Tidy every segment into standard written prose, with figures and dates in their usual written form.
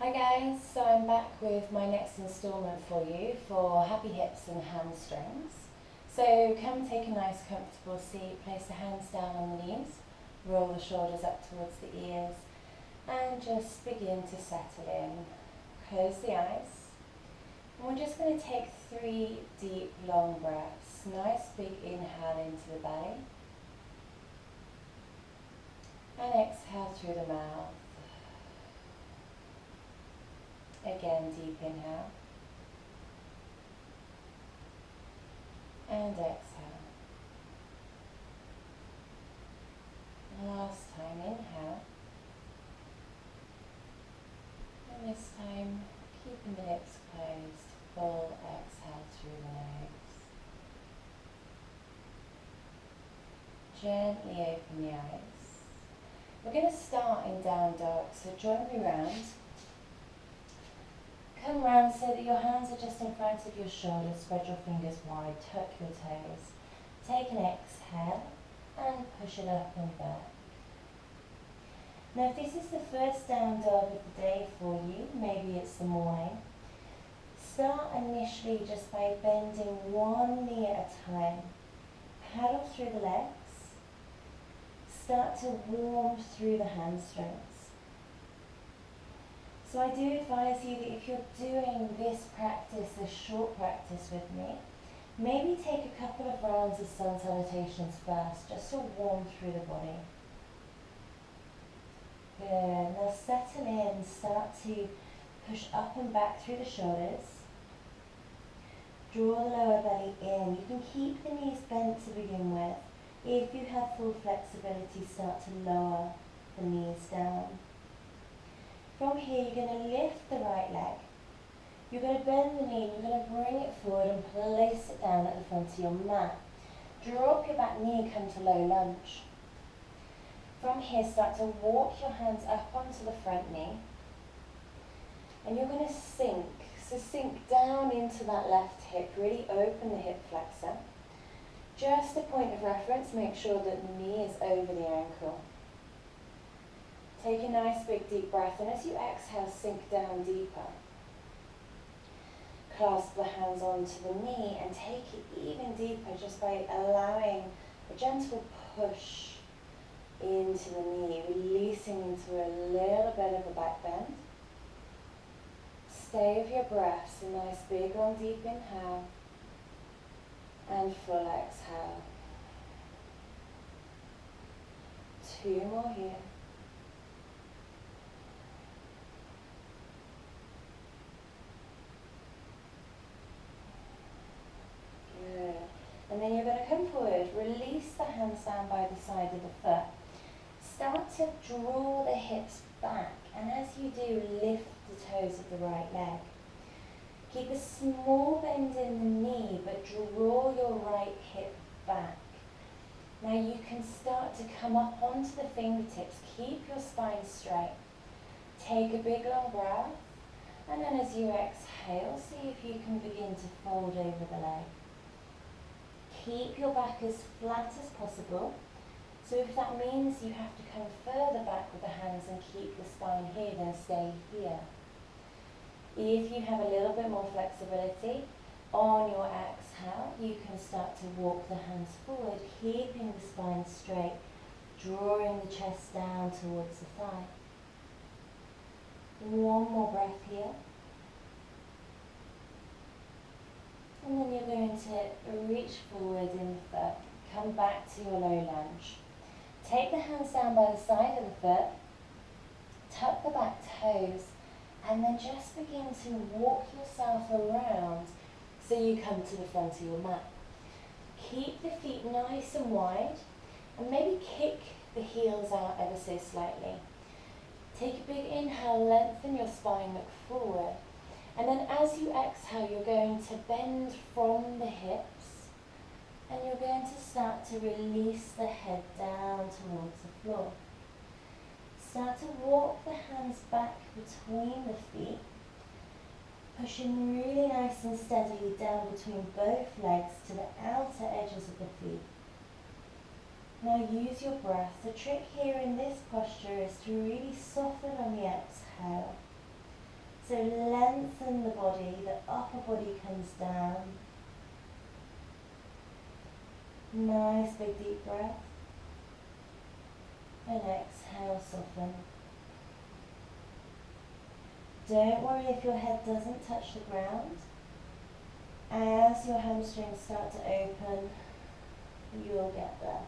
Hi guys, so I'm back with my next instalment for you for happy hips and hamstrings. So come take a nice comfortable seat, place the hands down on the knees, roll the shoulders up towards the ears and just begin to settle in. Close the eyes and we're just going to take 3 deep long breaths. Nice big inhale into the belly and exhale through the mouth. Again, deep inhale and exhale. Last time, inhale. And this time, keeping the lips closed, full exhale through the nose. Gently open the eyes. We're going to start in down dog, so join me round. Come round so that your hands are just in front of your shoulders, spread your fingers wide, tuck your toes. Take an exhale and push it up and back. Now if this is the first down dog of the day for you, maybe it's the morning, start initially just by bending one knee at a time. Paddle through the legs. Start to warm through the hamstrings. So I do advise you that if you're doing this practice, this short practice with me, maybe take a couple of rounds of sun salutations first, just to warm through the body. Good. Now settle in, start to push up and back through the shoulders. Draw the lower belly in. You can keep the knees bent to begin with. If you have full flexibility, start to lower the knees down. From here, you're going to lift the right leg. You're going to bend the knee, you're going to bring it forward and place it down at the front of your mat. Drop your back knee, come to low lunge. From here, start to walk your hands up onto the front knee. And you're going to sink. So sink down into that left hip, really open the hip flexor. Just a point of reference, make sure that the knee is over the ankle. Take a nice big deep breath, and as you exhale, sink down deeper. Clasp the hands onto the knee and take it even deeper just by allowing a gentle push into the knee, releasing into a little bit of a back bend. Stay with your breaths, a nice big long deep inhale and full exhale. 2 more here. Good. And then you're going to come forward, release the hands down by the side of the foot. Start to draw the hips back, and as you do, lift the toes of the right leg. Keep a small bend in the knee, but draw your right hip back. Now you can start to come up onto the fingertips. Keep your spine straight. Take a big long breath, and then as you exhale, see if you can begin to fold over the leg. Keep your back as flat as possible. So if that means you have to come further back with the hands and keep the spine here, then stay here. If you have a little bit more flexibility, on your exhale, you can start to walk the hands forward, keeping the spine straight, drawing the chest down towards the thigh. One more breath here. And then you're going to reach forward in the foot, come back to your low lunge. Take the hands down by the side of the foot, tuck the back toes, and then just begin to walk yourself around so you come to the front of your mat. Keep the feet nice and wide, and maybe kick the heels out ever so slightly. Take a big inhale, lengthen your spine, look forward. And then as you exhale, you're going to bend from the hips, and you're going to start to release the head down towards the floor. Start to walk the hands back between the feet, pushing really nice and steadily down between both legs to the outer edges of the feet. Now use your breath. The trick here in this posture is to really soften on the exhale So lengthen the body, the upper body comes down. Nice big deep breath. And exhale, soften. Don't worry if your head doesn't touch the ground. As your hamstrings start to open, you'll get there.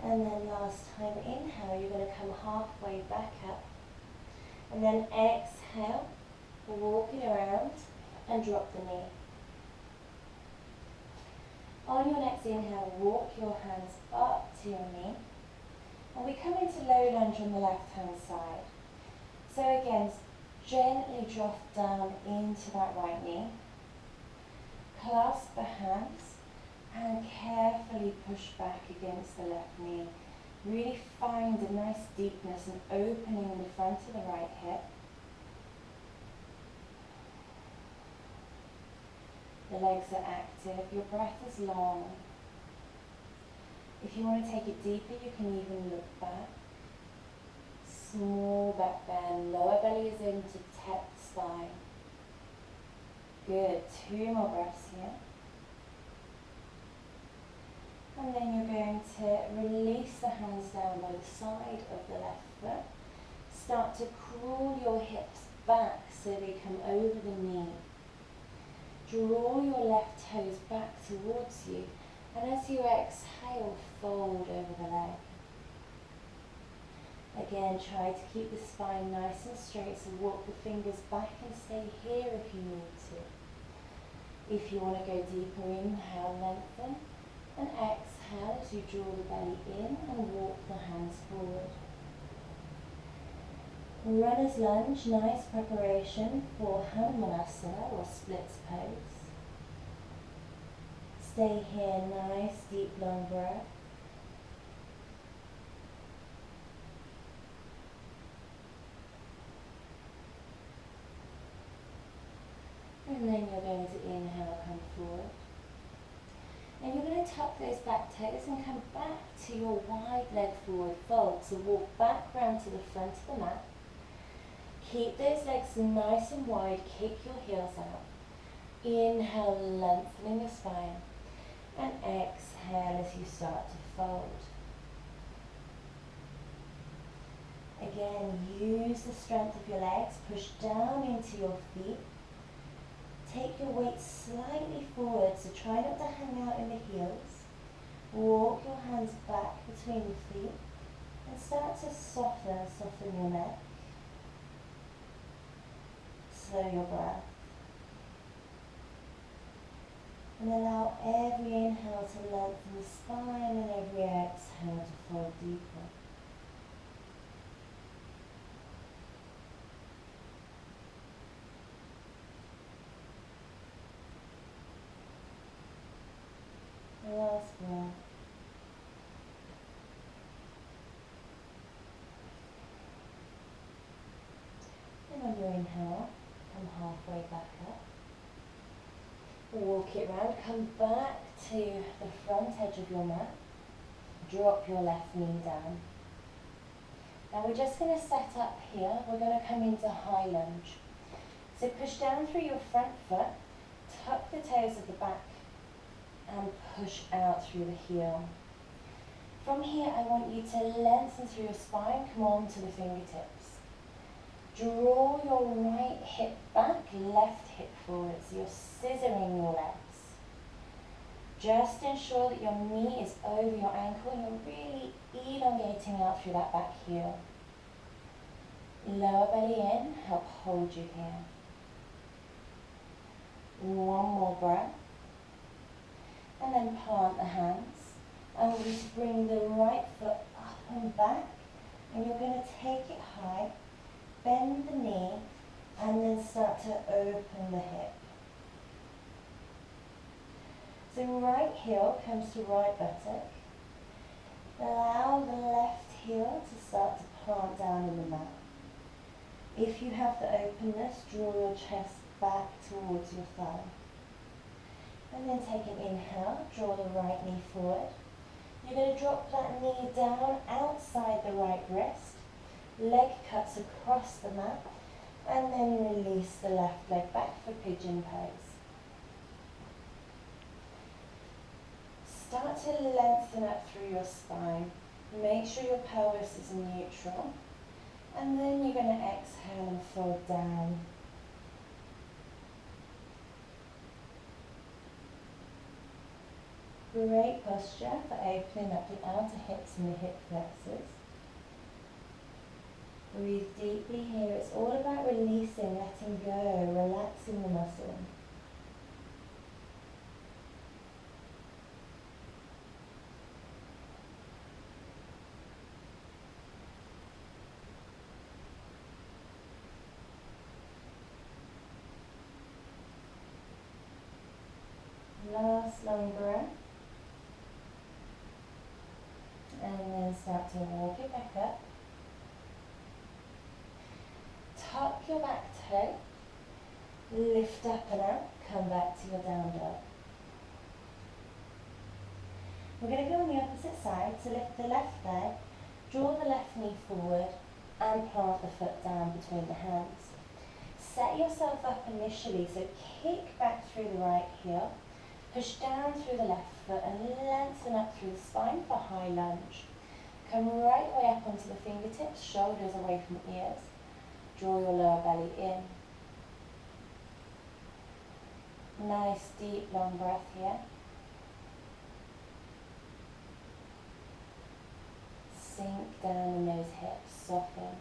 And then last time, inhale, you're going to come halfway back up. And then exhale, walk it around and drop the knee. On your next inhale, walk your hands up to your knee. And we come into low lunge on the left hand side. So again, gently drop down into that right knee. Clasp the hands and carefully push back against the left knee. Really find a nice deepness and opening in the front of the right hip. The legs are active, your breath is long. If you want to take it deeper, you can even look back. Small back bend, lower belly is in to protect the spine. Good, 2 more breaths here. And then you're going to release the hands down by the side of the left foot. Start to crawl your hips back so they come over the knee. Draw your left toes back towards you, and as you exhale, fold over the leg. Again, try to keep the spine nice and straight, so walk the fingers back and stay here if you need to. If you want to go deeper, inhale, lengthen, and exhale as you draw the belly in and walk the hands forward. Runner's lunge, nice preparation for Hanumanasana or splits pose. Stay here, nice deep long breath. And then you're going to inhale, come forward. And you're going to tuck those back toes and come back to your wide leg forward fold. So walk back round to the front of the mat. Keep those legs nice and wide, kick your heels out. Inhale, lengthening the spine. And exhale as you start to fold. Again, use the strength of your legs, push down into your feet. Take your weight slightly forward, so try not to hang out in the heels. Walk your hands back between the feet and start to soften your neck. Slow your breath. And allow every inhale to lengthen the spine and every exhale to fold deeper. Last breath. And on your inhale, come halfway back up. Walk it round, come back to the front edge of your mat. Drop your left knee down. Now we're just going to set up here. We're going to come into high lunge. So push down through your front foot, tuck the toes at the back, and push out through the heel. From here, I want you to lengthen through your spine, come on to the fingertips. Draw your right hip back, left hip forward, so you're scissoring your legs. Just ensure that your knee is over your ankle and you're really elongating out through that back heel. Lower belly in, help hold you here. One more breath. And then plant the hands. And we'll just bring the right foot up and back. And you're going to take it high, bend the knee, and then start to open the hip. So right heel comes to right buttock. Allow the left heel to start to plant down in the mat. If you have the openness, draw your chest back towards your thigh. And then take an inhale, draw the right knee forward. You're going to drop that knee down outside the right wrist. Leg cuts across the mat. And then release the left leg back for pigeon pose. Start to lengthen up through your spine. Make sure your pelvis is neutral. And then you're going to exhale and fold down. Great posture for opening up the outer hips and the hip flexors. Breathe deeply here. It's all about releasing, letting go, relaxing the muscle. Last long breath. And then start to walk it back up. Tuck your back toe. Lift up and out. Come back to your down dog. We're going to go on the opposite side. So lift the left leg. Draw the left knee forward and plant the foot down between the hands. Set yourself up initially. So kick back through the right heel. Push down through the left foot and lengthen up through the spine for high lunge. Come right way up onto the fingertips, shoulders away from the ears. Draw your lower belly in. Nice deep long breath here. Sink down in those hips, soften.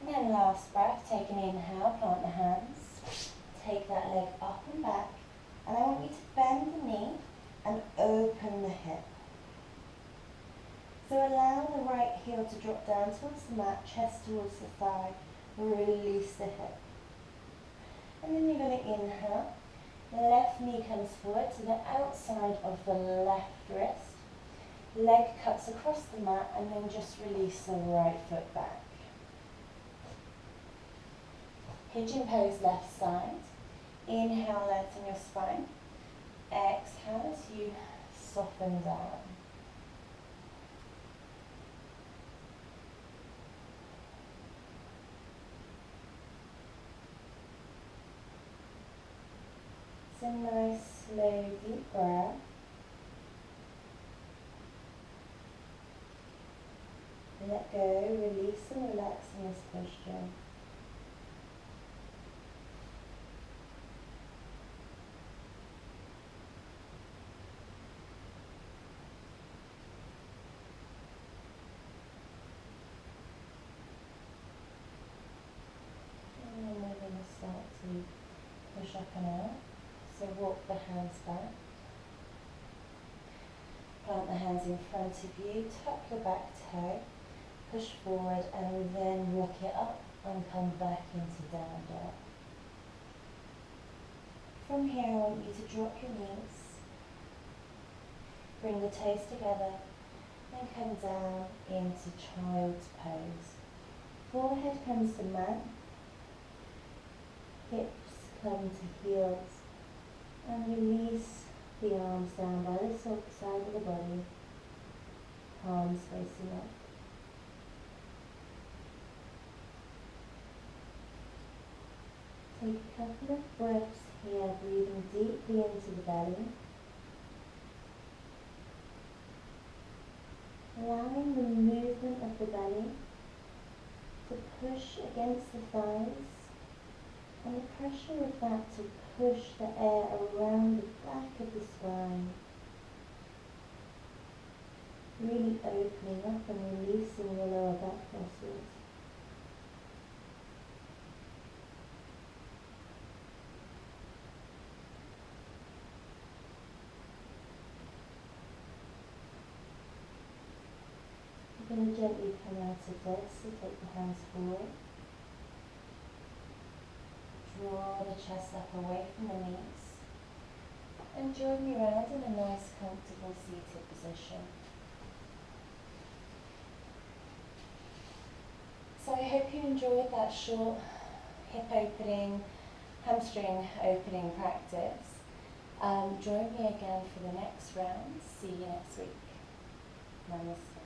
And then last breath, take an inhale, plant the hands. Take that leg up and back, and I want you to bend the knee and open the hip. So allow the right heel to drop down towards the mat, chest towards the thigh, release the hip. And then you're going to inhale, the left knee comes forward to the outside of the left wrist, leg cuts across the mat, and then just release the right foot back. Pigeon pose left side. Inhale, lengthen your spine. Exhale as you soften down. It's a nice, slow, deep breath. Let go, release and relax in this posture. Start to push up and out. So walk the hands back. Plant the hands in front of you. Tuck your back toe. Push forward and then walk it up and come back into down dog. From here I want you to drop your knees. Bring the toes together and come down into child's pose. Forehead comes to mat. Hips come to heels, and release the arms down by the side of the body, palms facing up. Take a couple of breaths here, breathing deeply into the belly, allowing the movement of the belly to push against the thighs, and the pressure of that to push the air around the back of the spine. Really opening up and releasing your lower back muscles. You're going to gently come out of this, so take the hands forward. Draw the chest up away from the knees and join me around in a nice comfortable seated position. So I hope you enjoyed that short hip opening, hamstring opening practice. Join me again for the next round. See you next week. Namaste.